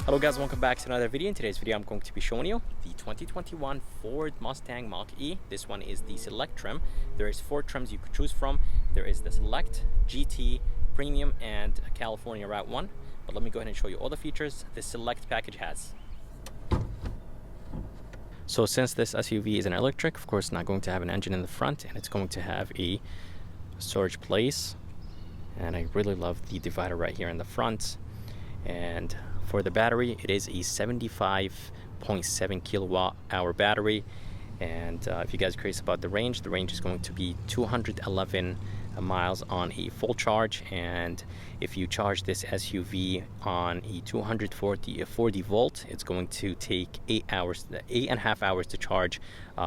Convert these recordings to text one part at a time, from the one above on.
Hello guys, welcome back to another video. In today's video I'm going to be showing you the 2021 Ford Mustang Mach-E. This one is the Select trim. There is 4 trims you could choose from. There is the Select, GT, Premium, and California Route 1. But let me go ahead and show you all the features the Select package has. So since this SUV is an electric, of course it's not going to have an engine in the front, and it's going to have a storage place. And I really love the divider right here in the front. And for the battery, it is a 75.7 kilowatt hour battery. And if you guys are curious about the range is going to be 211 miles on a full charge. And if you charge this SUV on a 240 volt, it's going to take 8.5 hours to charge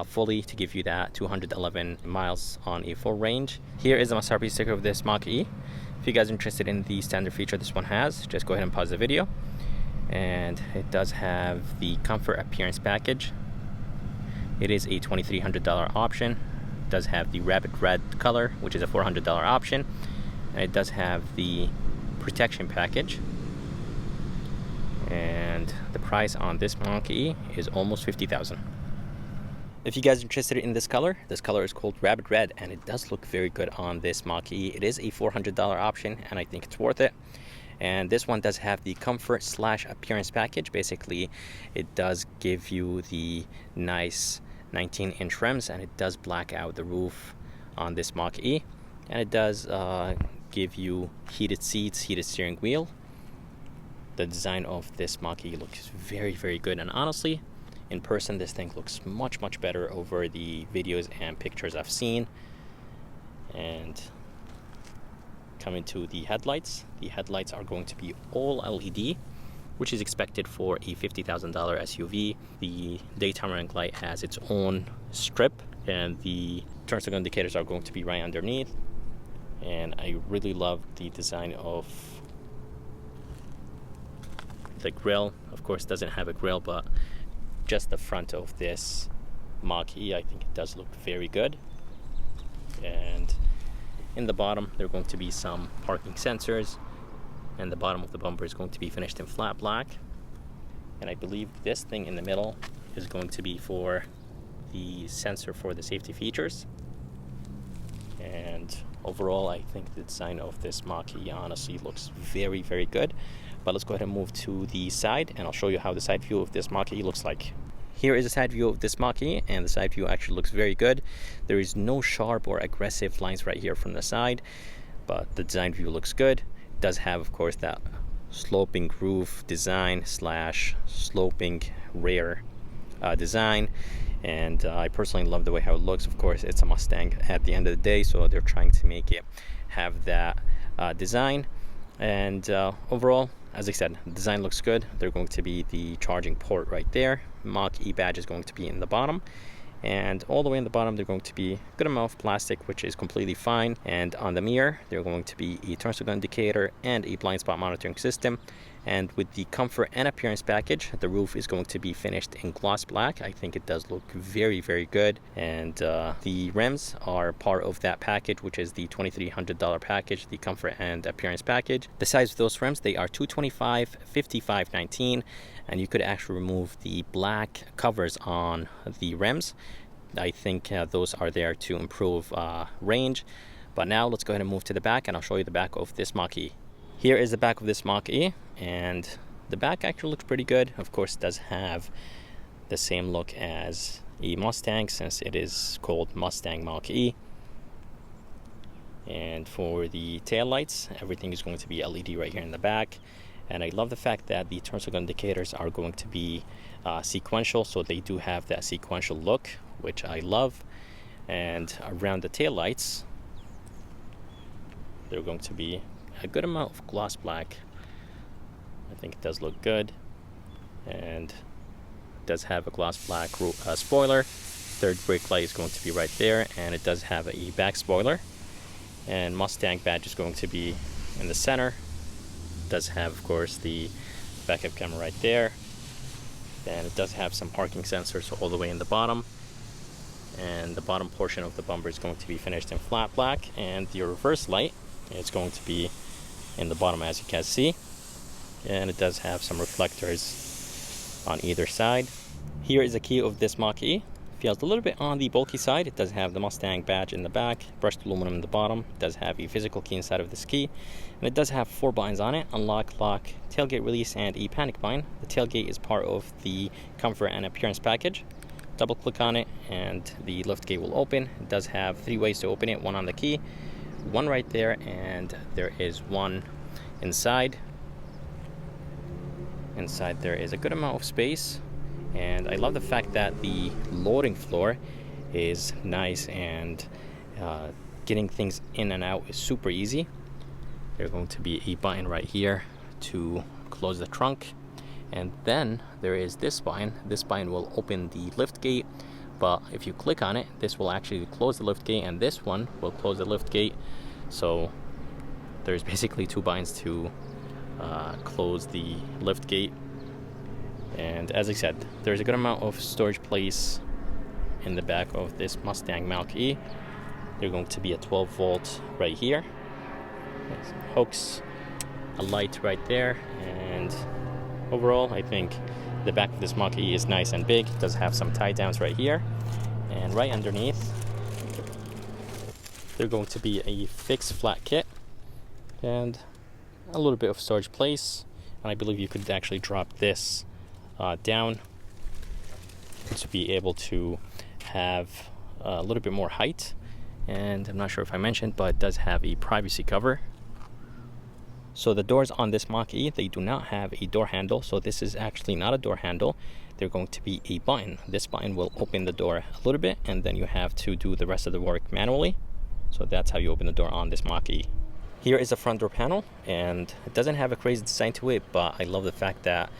fully to give you that 211 miles on a full range. Here is the MSRP sticker of this Mach-E. If you guys are interested in the standard feature this one has, just go ahead and pause the video. And it does have the comfort appearance package. It is a $2,300 option. It does have the rapid red color, which is a $400 option. And it does have the protection package. And the price on this Mach-E is almost $50,000. If you guys are interested in this color is called Rapid Red, and it does look very good on this Mach-E. It is a $400 option, and I think it's worth it. And this one does have the comfort / appearance package. Basically, it does give you the nice 19-inch rims, and it does black out the roof on this Mach-E. And it does give you heated seats, heated steering wheel. The design of this Mach-E looks very, very good, and honestly, in person, this thing looks much better over the videos and pictures I've seen. And coming to the headlights are going to be all LED, which is expected for a $50,000 SUV. The daytime running light has its own strip, and the turn signal indicators are going to be right underneath. And I really love the design of the grille. Of course, it doesn't have a grille, but just the front of this Mach-E, I think it does look very good. And in the bottom, there are going to be some parking sensors, and the bottom of the bumper is going to be finished in flat black. And I believe this thing in the middle is going to be for the sensor for the safety features. And overall, I think the design of this Mach-E honestly looks very, very good. But let's go ahead and move to the side, and I'll show you how the side view of this Mach-E looks like. Here is the side view of this Mach-E, and the side view actually looks very good. There is no sharp or aggressive lines right here from the side, but the design view looks good. It does have, of course, that sloping roof design / sloping rear design. And I personally love the way how it looks. Of course, it's a Mustang at the end of the day, so they're trying to make it have that design. And overall, as I said, the design looks good. There's going to be the charging port right there. Mach-E badge is going to be in the bottom. And all the way in the bottom, there's going to be a good amount of plastic, which is completely fine. And on the mirror, there's going to be a turn signal indicator and a blind spot monitoring system. And with the comfort and appearance package, the roof is going to be finished in gloss black. I think it does look very, very good. And the rims are part of that package, which is the $2,300 package, the comfort and appearance package. The size of those rims, they are 225, 55, 19. And you could actually remove the black covers on the rims. I think those are there to improve range. But now let's go ahead and move to the back, and I'll show you the back of this Mach-E. Here is the back of this Mach-E, and the back actually looks pretty good. Of course, it does have the same look as a Mustang, since it is called Mustang Mach-E. And for the taillights, everything is going to be LED right here in the back. And I love the fact that the turn signal indicators are going to be sequential, so they do have that sequential look, which I love. And around the taillights, they're going to be a good amount of gloss black. I think it does look good. And it does have a gloss black spoiler. Third brake light is going to be right there, and it does have a back spoiler. And Mustang badge is going to be in the center. Does have, of course, the backup camera right there, and it does have some parking sensors all the way in the bottom. And the bottom portion of the bumper is going to be finished in flat black, and the reverse light is going to be in the bottom, as you can see. and it does have some reflectors on either side. Here is the key of this Mach-e. Feels a little bit on the bulky side. It does have the Mustang badge in the back, brushed aluminum in the bottom. It does have a physical key inside of this key, and it does have 4 buttons on it: unlock, lock, tailgate release, and a panic button. The tailgate is part of the comfort and appearance package. Double click on it and the lift gate will open. It does have 3 ways to open it: one on the key, one right there, and there is one inside. Inside there is a good amount of space, and I love the fact that the loading floor is nice, and getting things in and out is super easy. There's going to be a button right here to close the trunk, and then there is this button. This button will open the lift gate, but if you click on it, this will actually close the lift gate, and this one will close the lift gate. So there's basically 2 buttons to close the lift gate. And as I said, there's a good amount of storage place in the back of this Mustang Mach-e. There's going to be a 12 volt right here, hooks, a light right there, and overall I think the back of this Mach-e is nice and big. It does have some tie downs right here, and right underneath there's going to be a fixed flat kit and a little bit of storage place, and I believe you could actually drop this down to be able to have a little bit more height. And I'm not sure if I mentioned, but it does have a privacy cover. So the doors on this Mach-e, they do not have a door handle, so this is actually not a door handle. They're going to be a button. This button will open the door a little bit, and then you have to do the rest of the work manually. So that's how you open the door on this Mach-e. Here is the front door panel, and it doesn't have a crazy design to it, but I love the fact that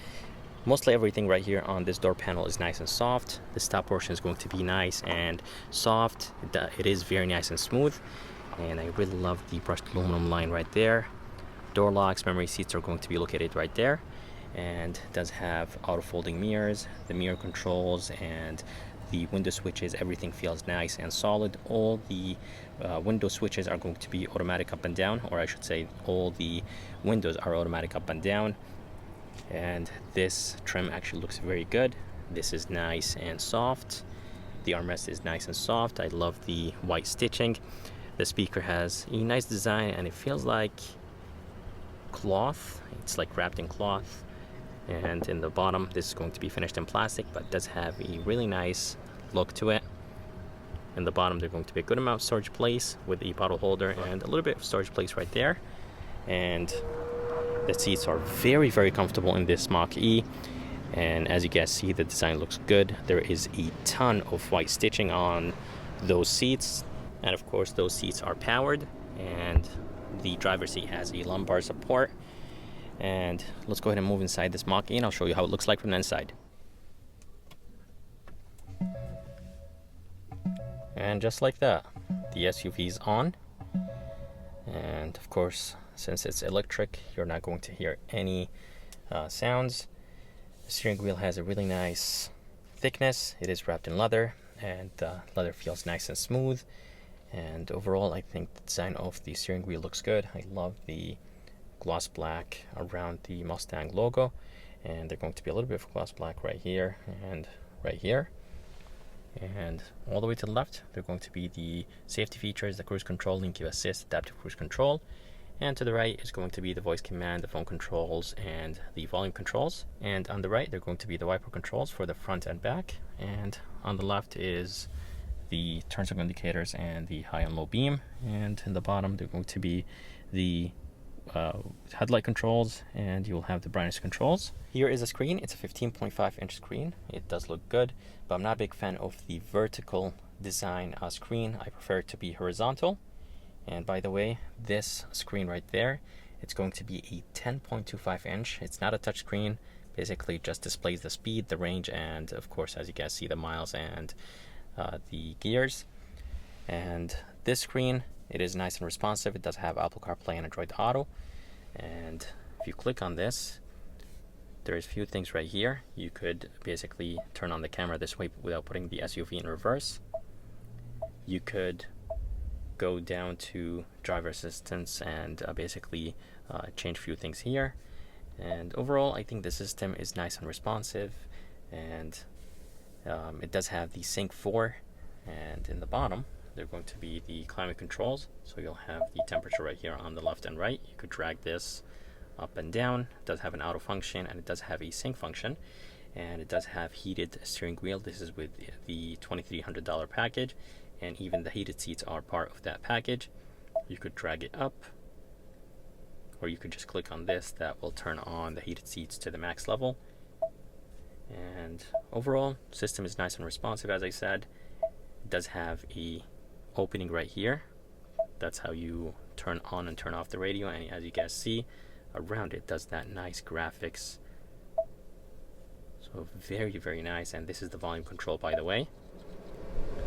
mostly everything right here on this door panel is nice and soft. This top portion is going to be nice and soft. It is very nice and smooth, and I really love the brushed aluminum line right there. Door locks, memory seats are going to be located right there, and it does have auto folding mirrors, the mirror controls, and the window switches. Everything feels nice and solid. All the window switches are going to be automatic up and down, or I should say all the windows are automatic up and down. And this trim actually looks very good. This is nice and soft. The armrest is nice and soft. I love the white stitching. The speaker has a nice design, and it feels like cloth. It's like wrapped in cloth. And in the bottom, this is going to be finished in plastic, but it does have a really nice look to it. In the bottom, there's going to be a good amount of storage place with a bottle holder and a little bit of storage place right there. And the seats are very, very comfortable in this Mach-e, and as you guys see, the design looks good. There is a ton of white stitching on those seats, and of course those seats are powered, and the driver's seat has a lumbar support. And let's go ahead and move inside this Mach-e, and I'll show you how it looks like from the inside. And just like that, the SUV is on, and of course, since it's electric, you're not going to hear any sounds. The steering wheel has a really nice thickness. It is wrapped in leather, and the leather feels nice and smooth. And overall, I think the design of the steering wheel looks good. I love the gloss black around the Mustang logo, and they're going to be a little bit of gloss black right here and right here. And all the way to the left, they're going to be the safety features: the cruise control, lane keep assist, adaptive cruise control. And to the right is going to be the voice command, the phone controls, and the volume controls. And on the right, they're going to be the wiper controls for the front and back. And on the left is the turn signal indicators and the high and low beam. And in the bottom, they're going to be the headlight controls, and you'll have the brightness controls. Here is a screen. It's a 15.5-inch screen. It does look good, but I'm not a big fan of the vertical design screen. I prefer it to be horizontal. And by the way, this screen right there, it's going to be a 10.25 inch. It's not a touch screen. Basically just displays the speed, the range, and of course, as you guys see, the miles and the gears. And this screen, it is nice and responsive. It does have Apple CarPlay and Android Auto. And if you click on this, there's a few things right here. You could basically turn on the camera this way without putting the SUV in reverse. You could go down to driver assistance and basically change a few things here. And overall, I think the system is nice and responsive, and it does have the Sync 4, and in the bottom they're going to be the climate controls. So you'll have the temperature right here on the left and right. You could drag this up and down. It does have an auto function, and it does have a sync function, and it does have heated steering wheel. This is with the $2,300 package, and even the heated seats are part of that package. You could drag it up, or you could just click on this. That will turn on the heated seats to the max level. And overall, system is nice and responsive. As I said, it does have a opening right here. That's how you turn on and turn off the radio, and as you guys see around it does that nice graphics. So very, very nice. And this is the volume control, by the way,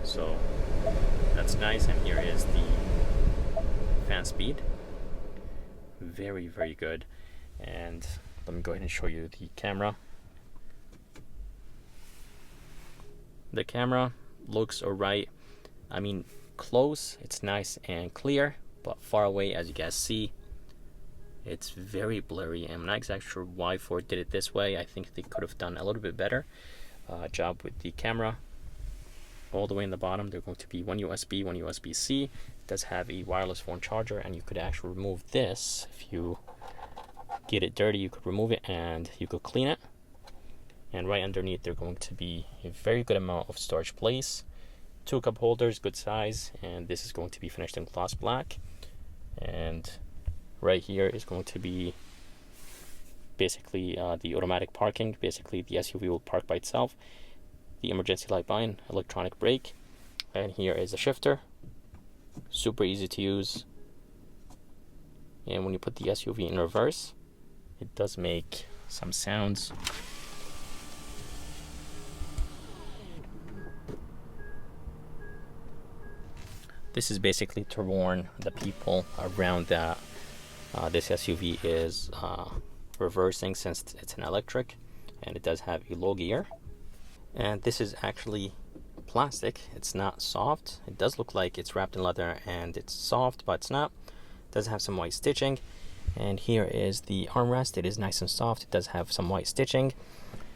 so that's nice. And here is the fan speed. Very, very good. And let me go ahead and show you the camera. The camera looks alright. I mean, close it's nice and clear, but far away, as you guys see, it's very blurry. I'm not exactly sure why Ford did it this way. I think they could have done a little bit better job with the camera. All the way in the bottom, they're going to be one USB, one USB-C. It does have a wireless phone charger, and you could actually remove this. If you get it dirty, you could remove it and you could clean it. And right underneath, they're going to be a very good amount of storage place. 2 cup holders, good size, and this is going to be finished in gloss black. And right here is going to be basically the automatic parking. Basically, the SUV will park by itself. The emergency light button, electronic brake, and here is a shifter. Super easy to use. And when you put the SUV in reverse, it does make some sounds. This is basically to warn the people around that this SUV is reversing, since it's an electric, and it does have a low gear. And this is actually plastic. It's not soft. It does look like it's wrapped in leather and it's soft, but it's not. It does have some white stitching. And here is the armrest. It is nice and soft. It does have some white stitching.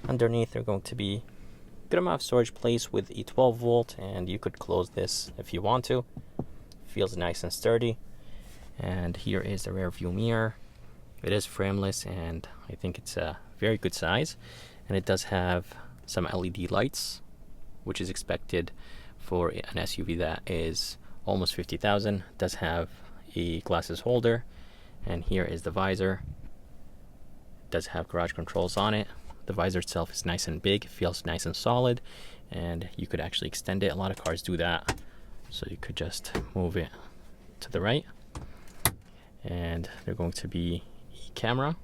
Underneath, they're going to be a good amount of storage place with a 12 volt, and you could close this if you want to. Feels nice and sturdy. And here is the rear view mirror. It is frameless, and I think it's a very good size. And it does have some LED lights, which is expected for an SUV that is almost 50,000. Does have a glasses holder, and here is the visor. It does have garage controls on it. The visor itself is nice and big, feels nice and solid, and you could actually extend it. A lot of cars do that, so you could just move it to the right. And they're going to be a camera,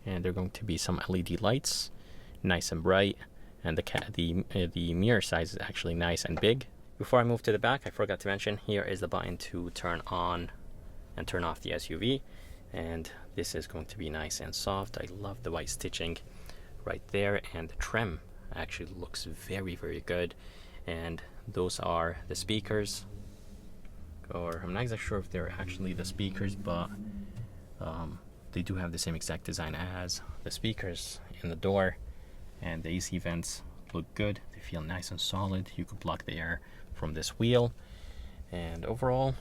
and they're going to be some LED lights, nice and bright. And the mirror size is actually nice and big. Before I move to the back, I forgot to mention, here is the button to turn on and turn off the SUV. And this is going to be nice and soft. I love the white stitching right there, and the trim actually looks very, very good. And those are the speakers, or I'm not exactly sure if they're actually the speakers, but they do have the same exact design as the speakers in the door. And the AC vents look good. They feel nice and solid. You could block the air from this wheel. And overall,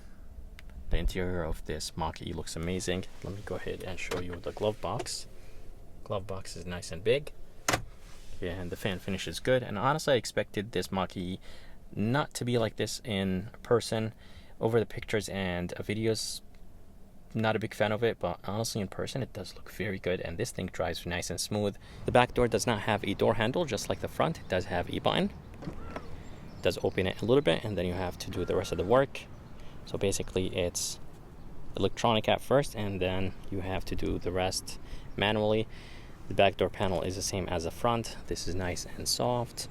the interior of this Mach-e looks amazing. Let me go ahead and show you the glove box. Glove box is nice and big. Yeah, and the fan finish is good. And honestly, I expected this Mach-e not to be like this in person. Over the pictures and videos, not a big fan of it, but honestly in person it does look very good, and this thing drives nice and smooth. The back door does not have a door handle, just like the front. It does have a button. It does open it a little bit, and then you have to do the rest of the work. So basically it's electronic at first, and then you have to do the rest manually. The back door panel is the same as the front. This is nice and soft,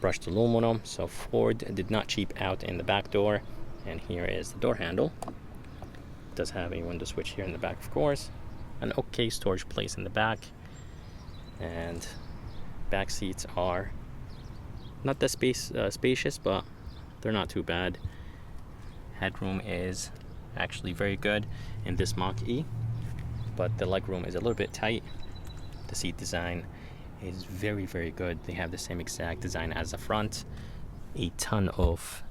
brushed aluminum, so Ford did not cheap out in the back door. And here is the door handle. It does have a window switch here in the back, of course. An okay storage place in the back. And back seats are not that spacious, but they're not too bad. Headroom is actually very good in this Mach-e, but the legroom is a little bit tight. The seat design is very, very good. They have the same exact design as the front. A ton of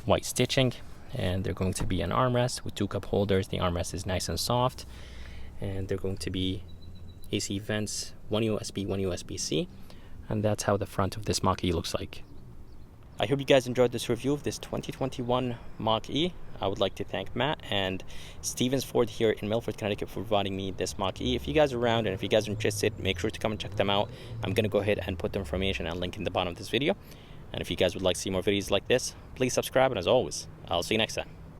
white stitching, and they're going to be an armrest with 2 cup holders. The armrest is nice and soft, and they're going to be AC vents, 1 USB, 1 USB-C, and that's how the front of this Mach-e looks like. I hope you guys enjoyed this review of this 2021 Mach-e. I would like to thank Matt and Stevens Ford here in Milford, Connecticut for providing me this Mach-e. If you guys are around and if you guys are interested, make sure to come and check them out. I'm going to go ahead and put the information and link in the bottom of this video. And if you guys would like to see more videos like this, please subscribe, and as always, I'll see you next time.